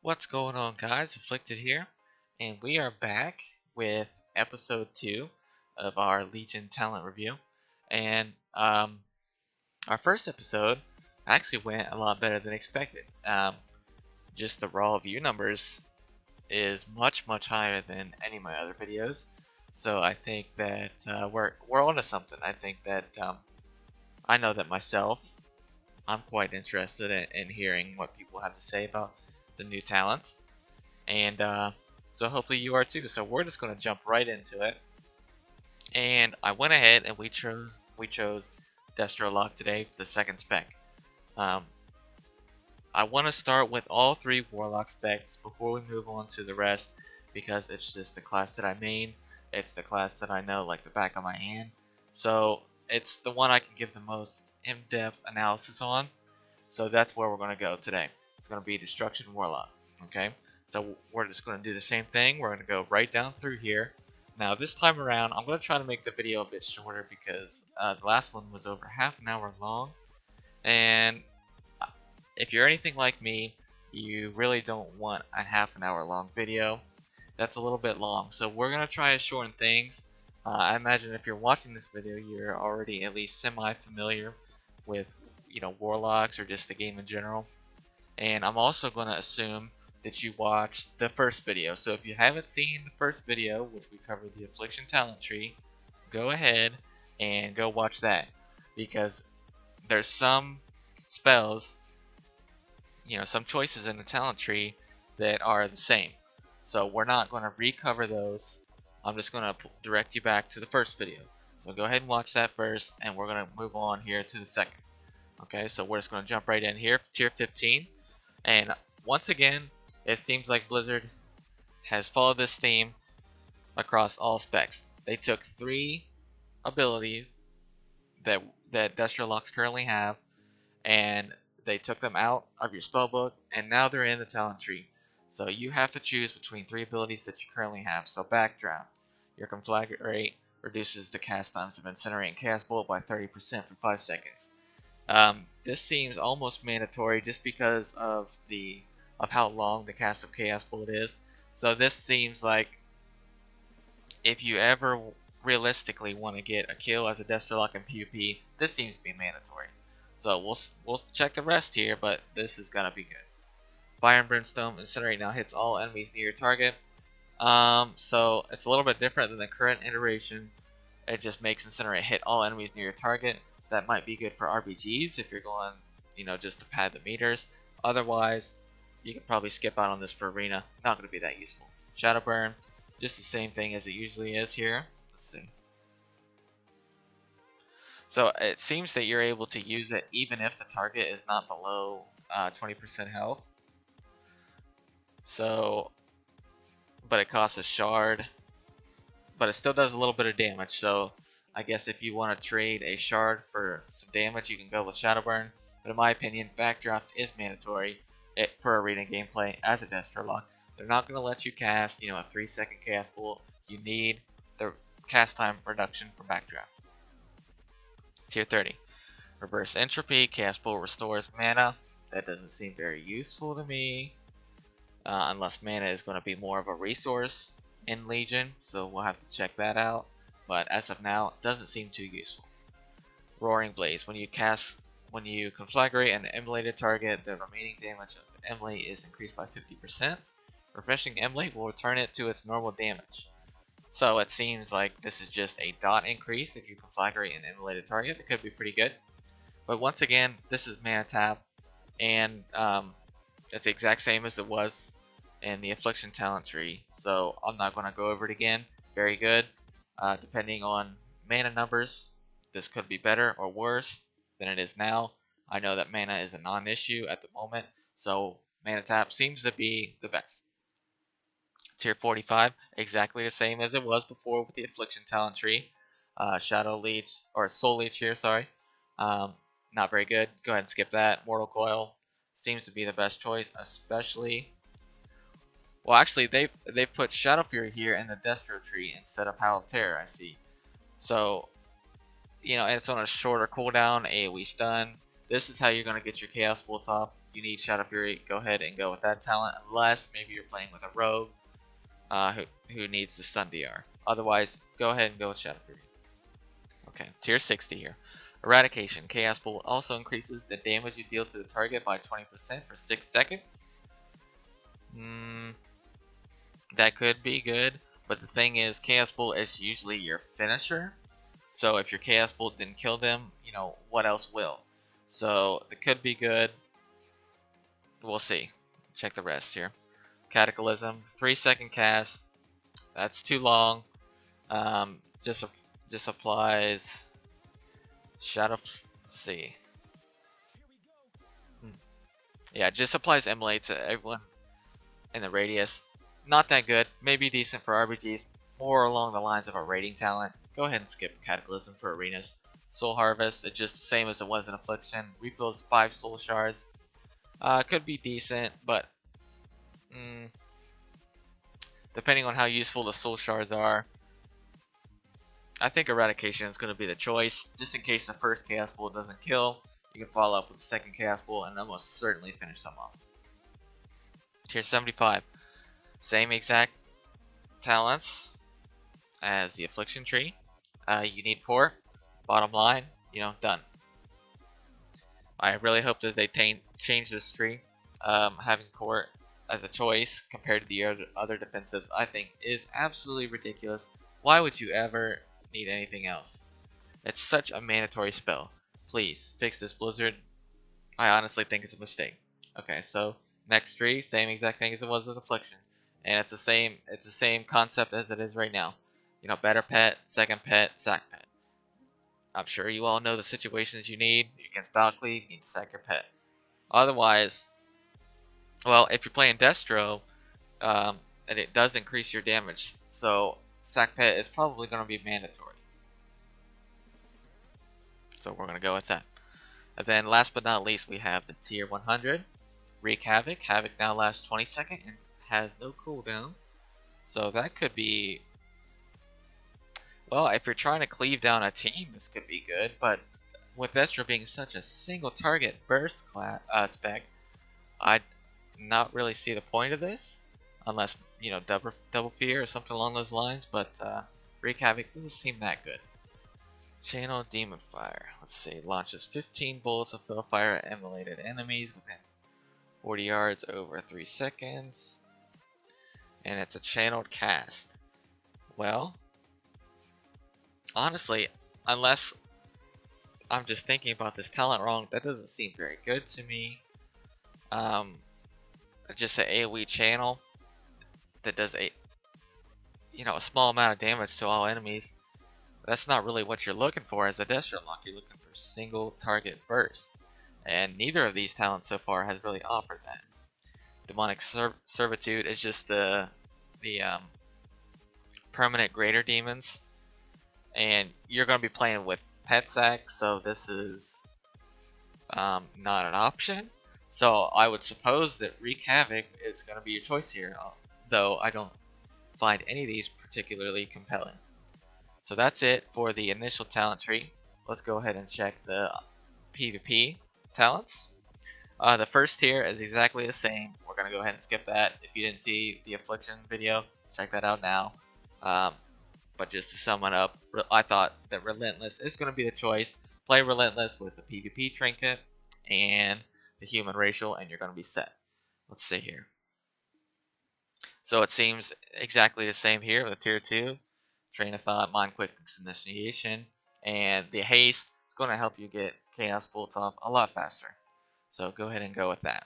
What's going on, guys? Afflicted here, and we are back with episode 2 of our Legion talent review. And our first episode actually went a lot better than expected. Just the raw view numbers is much higher than any of my other videos. So I think that we're onto something. I think that I know that myself, I'm quite interested in hearing what people have to say about the new talents. And so hopefully you are too. So we're just going to jump right into it. And I went ahead and we chose Destro Lock today for the second spec. Um, I want to start with all three Warlock specs before we move on to the rest, because it's just the class that I main. It's the class that I know like the back of my hand. So it's the one I can give the most in-depth analysis on. So that's where we're going to go today. It's going to be Destruction Warlock. Okay, so we're just going to do the same thing. We're going to go right down through here. Now this time around, I'm going to try to make the video a bit shorter because the last one was over half an hour long. And if you're anything like me, you really don't want a half an hour long video. That's a little bit long. So we're going to try to shorten things. I imagine if you're watching this video, you're already at least semi-familiar with, Warlocks or just the game in general. And I'm also going to assume that you watched the first video. So if you haven't seen the first video, which we covered the Affliction talent tree, go ahead and go watch that, because there's some spells, some choices in the talent tree that are the same. So we're not going to recover those. I'm just going to direct you back to the first video. So go ahead and watch that first, and we're going to move on here to the second. Okay, so we're just going to jump right in here, tier 15. And once again, it seems like Blizzard has followed this theme across all specs. They took 3 abilities that Destro Locks currently have, and they took them out of your spellbook, and now they're in the talent tree. So you have to choose between 3 abilities that you currently have. So Backdraft, your conflagrate reduces the cast times of Incinerate and Chaos Bolt by 30% for 5 seconds. This seems almost mandatory just because of how long the cast of Chaos Bolt is. So this seems like if you ever realistically want to get a kill as a Destro Lock in PvP, this seems to be mandatory. So we'll check the rest here, but this is gonna be good. Fire and Brimstone Incinerate now hits all enemies near your target. So it's a little bit different than the current iteration. It just makes Incinerate hit all enemies near your target. That might be good for RPGs if you're going, just to pad the meters. Otherwise, you can probably skip out on this for arena. Not going to be that useful. Shadow Burn, just the same thing as it usually is here. Let's see. So it seems that you're able to use it even if the target is not below 20% health. So, but it costs a shard, but it still does a little bit of damage. So I guess if you want to trade a shard for some damage, you can go with Shadow Burn. But in my opinion, Backdraft is mandatory for arena gameplay as a Destro Lock. They're not going to let you cast, a 3-second Chaos Bolt. You need the cast time reduction for Backdraft. Tier 30. Reverse Entropy. Chaos Bolt restores mana. That doesn't seem very useful to me. Unless mana is going to be more of a resource in Legion. So we'll have to check that out. But as of now, it doesn't seem too useful. Roaring Blaze. When you conflagrate an immolated target, the remaining damage of the immolate is increased by 50%. Refreshing immolate will return it to its normal damage. So it seems like this is just a dot increase if you conflagrate an immolated target. It could be pretty good. But once again, this is mana tap, and it's the exact same as it was in the Affliction talent tree. So I'm not going to go over it again. Very good. Depending on mana numbers, this could be better or worse than it is now. I know that mana is a non-issue at the moment, so mana tap seems to be the best. Tier 45, exactly the same as it was before with the Affliction talent tree. Shadow Leech, or Soul Leech here, sorry. Not very good. Go ahead and skip that. Mortal Coil seems to be the best choice, especially. Well, actually, they put Shadow Fury here in the Destro tree instead of Howl of Terror, I see. So, and it's on a shorter cooldown, AoE stun. This is how you're going to get your Chaos Bolts off. you need Shadow Fury, go ahead and go with that talent, unless maybe you're playing with a rogue who needs the stun DR. Otherwise, go ahead and go with Shadow Fury. Okay, tier 60 here. Eradication. Chaos Bolt also increases the damage you deal to the target by 20% for 6 seconds. That could be good, but the thing is, Chaos Bolt is usually your finisher. So if your Chaos Bolt didn't kill them, you know, what else will? So it could be good. We'll see. Check the rest here. Cataclysm, 3-second cast. That's too long. Just applies Shadow. Let's see. Yeah, just applies Immolate to everyone in the radius. Not that good. Maybe decent for RBGs. More along the lines of a raiding talent. Go ahead and skip Cataclysm for arenas. Soul Harvest, it's just the same as it was in Affliction. Refills 5 soul shards. Could be decent, but depending on how useful the soul shards are, I think Eradication is going to be the choice. Just in case the first Chaos Bolt doesn't kill, you can follow up with the second Chaos Bolt and almost certainly finish them off. Tier 75. Same exact talents as the Affliction tree. You need port. Bottom line, done. I really hope that they change this tree. Having port as a choice compared to the other defensives, I think is absolutely ridiculous. Why would you ever need anything else? It's such a mandatory spell. Please fix this, Blizzard. I honestly think it's a mistake. Okay, so next tree, same exact thing as it was with Affliction, and it's the same concept as it is right now. Better pet, second pet, sack pet. I'm sure you all know the situations you need. Against Dockley, you need to sack your pet. Otherwise, well, if you're playing Destro, and it does increase your damage, so sack pet is probably going to be mandatory. So we're going to go with that. And then last but not least, we have the tier 100. Wreak Havoc. Havoc now lasts 20 seconds and has no cooldown. So that could be... Well, if you're trying to cleave down a team, this could be good, but with Destro being such a single target burst spec, I'd not really see the point of this, unless, double fear or something along those lines, but Wreak Havoc doesn't seem that good. Channel Demon Fire. Let's see, launches 15 bullets of Fire at immolated enemies within 40 yards over 3 seconds, and it's a channeled cast. Well, honestly, unless I'm just thinking about this talent wrong, that doesn't seem very good to me. Just an AoE channel that does a small amount of damage to all enemies. That's not really what you're looking for as a Destro lock. You're looking for single target burst, and neither of these talents so far has really offered that. Demonic Servitude is just the permanent greater demons, and you're going to be playing with pet sack, so this is not an option. So I would suppose that Wreak Havoc is going to be your choice here, though I don't find any of these particularly compelling. So that's it for the initial talent tree. Let's go ahead and check the PvP talents. The first tier is exactly the same. We're going to go ahead and skip that. If you didn't see the Affliction video, check that out now. But just to sum it up, I thought that Relentless is going to be the choice. Play Relentless with the PvP trinket and the human racial, and you're going to be set. Let's see here. So it seems exactly the same here with the tier 2. Train of Thought, Mind Quickness, Initiation, and the Haste is going to help you get Chaos Bolts off a lot faster. So go ahead and go with that.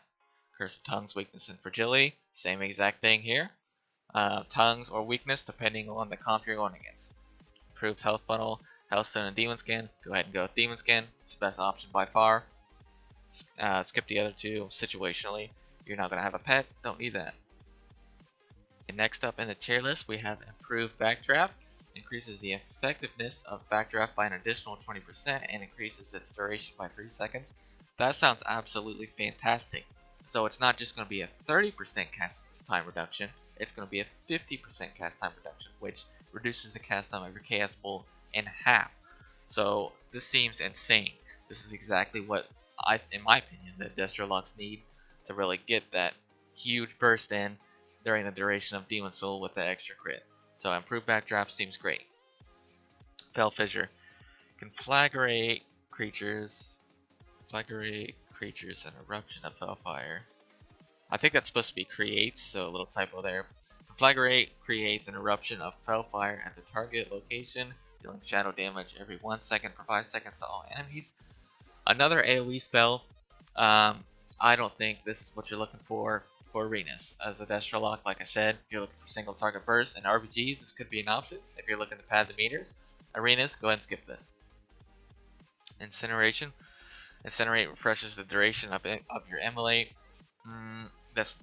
Curse of Tongues, Weakness, and Fragility, same exact thing here. Tongues or Weakness depending on the comp you're going against. Improved Health Funnel, Hellstone, and Demon Skin. Go ahead and go with Demon Skin. It's the best option by far. Skip the other two situationally. You're not going to have a pet, don't need that. And next up in the tier list, we have Improved Backdraft. Increases the effectiveness of Backdraft by an additional 20% and increases its duration by 3 seconds. That sounds absolutely fantastic. So it's not just going to be a 30% cast time reduction, it's going to be a 50% cast time reduction, which reduces the cast time of your Chaos Bolt in half. So this seems insane. This is exactly what in my opinion, the Destro locks need. to really get that huge burst in during the duration of Demon Soul with the extra crit. So improved backdraft seems great. Fell Fissure. Conflagrate creatures. Conflagrate creatures and eruption of Fellfire. I think that's supposed to be creates, so a little typo there. Conflagrate creates an eruption of Fellfire at the target location, dealing shadow damage every 1 second for 5 seconds to all enemies. Another AoE spell. I don't think this is what you're looking for Arenas. As a Destro Lock, like I said, if you're looking for single target bursts and RBGs, this could be an option. If you're looking to pad the meters, Arenas, go ahead and skip this. Incineration. Incinerate refreshes the duration of your Immolate. That's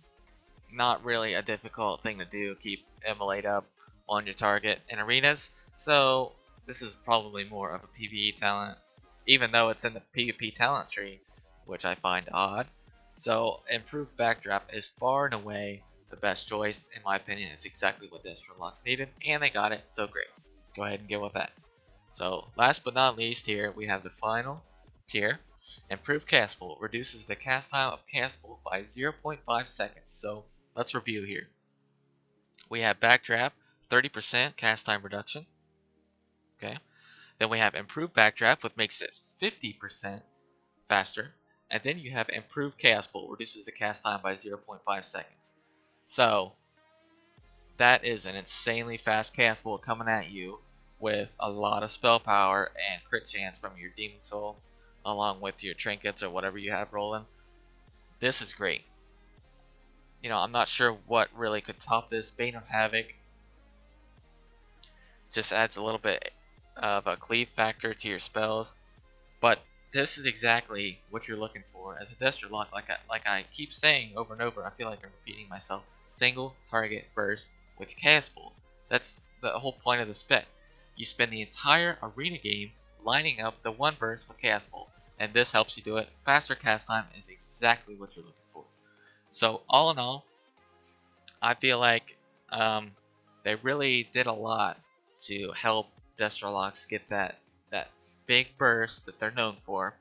not really a difficult thing to do. Keep Immolate up on your target in Arenas. So this is probably more of a PvE talent, even though it's in the PvP talent tree, which I find odd. So improved backdraft is far and away the best choice, in my opinion. It's exactly what Destro Locks needed, and they got it, so great. Go ahead and get with that. So last but not least, here we have the final tier. Improved Cast Bolt reduces the cast time of Cast Bolt by 0.5 seconds. So let's review here. We have Backdraft, 30% cast time reduction. Okay. Then we have Improved Backdraft, which makes it 50% faster. And then you have Improved Cast Bolt, reduces the cast time by 0.5 seconds. So that is an insanely fast Cast Bolt coming at you with a lot of spell power and crit chance from your Demon Soul, along with your trinkets or whatever you have rolling. This is great. You know, I'm not sure what really could top this. Bane of Havoc just adds a little bit of a cleave factor to your spells, but this is exactly what you're looking for as a Destro Lock. Like I keep saying over and over, I feel like I'm repeating myself. Single target burst with your Cast Bolt. That's the whole point of the spec. You spend the entire arena game lining up the one burst with Cast Bolt, and this helps you do it. Faster cast time is exactly what you're looking for. So all in all, I feel like they really did a lot to help Destro Locks get that big burst that they're known for.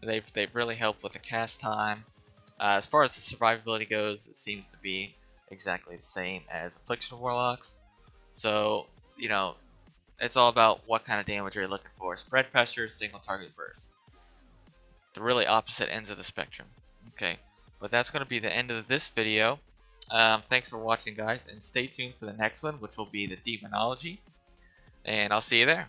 They've really helped with the cast time. As far as the survivability goes, it seems to be exactly the same as Affliction Warlocks. So, you know, it's all about what kind of damage you're looking for. Spread pressure, single target burst. The really opposite ends of the spectrum. Okay, but that's going to be the end of this video. Thanks for watching, guys, and stay tuned for the next one, which will be the Demonology. And I'll see you there.